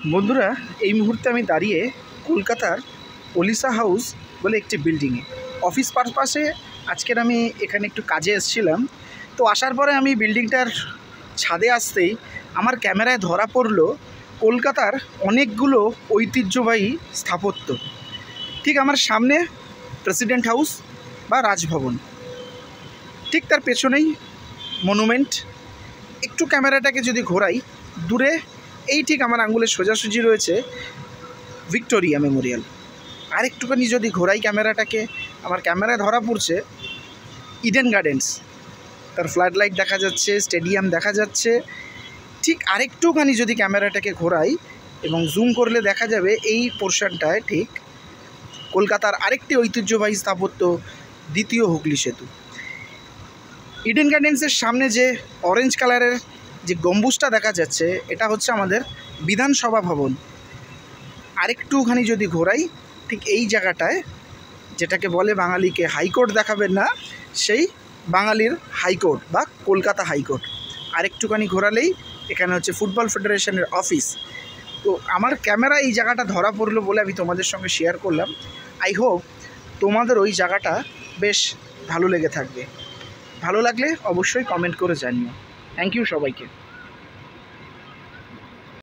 বন্ধুরা, এই মুহূর্তে আমি দাঁড়িয়ে কলকাতার ওলিসা হাউস বলে একটি বিল্ডিংয়ে অফিস পারপাসে আজকের আমি এখানে একটু কাজে এসেছিলাম। তো আসার পরে আমি বিল্ডিংটার ছাদে আসতেই আমার ক্যামেরায় ধরা পড়লো কলকাতার অনেকগুলো ঐতিহ্যবাহী স্থাপত্য। ঠিক আমার সামনে প্রেসিডেন্ট হাউস বা রাজভবন, ঠিক তার পেছনেই মনুমেন্ট। একটু ক্যামেরাটাকে যদি ঘোরাই দূরে, এই ঠিক আমার আঙুলের সোজাসুজি রয়েছে ভিক্টোরিয়া মেমোরিয়াল। আর একটুখানি যদি ঘোরাই ক্যামেরাটাকে, আমার ক্যামেরায় ধরা পড়ছে ইডেন গার্ডেন্স, তার ফ্লাড লাইট দেখা যাচ্ছে, স্টেডিয়াম দেখা যাচ্ছে। ঠিক আরেকটুখানি যদি ক্যামেরাটাকে ঘোরাই এবং জুম করলে দেখা যাবে এই পোর্শনটায় ঠিক কলকাতার আরেকটি ঐতিহ্যবাহী স্থাপত্য দ্বিতীয় হুগলি সেতু। ইডেন গার্ডেন্সের সামনে যে অরেঞ্জ কালারের যে গম্বুজটা দেখা যাচ্ছে, এটা হচ্ছে আমাদের বিধানসভা ভবন। আরেকটুখানি যদি ঘোরাই ঠিক এই জায়গাটায়, যেটাকে বলে বাঙালিকে হাইকোর্ট দেখাবেন না, সেই বাঙালির হাইকোর্ট বা কলকাতা হাইকোর্ট। আরেকটুখানি ঘোরালেই এখানে হচ্ছে ফুটবল ফেডারেশনের অফিস। তো আমার ক্যামেরা এই জায়গাটা ধরা পড়লো বলে আমি তোমাদের সঙ্গে শেয়ার করলাম। আই হোপ তোমাদের ওই জায়গাটা বেশ ভালো লেগে থাকবে। ভালো লাগলে অবশ্যই কমেন্ট করে জানিও। থ্যাংক ইউ সবাইকে।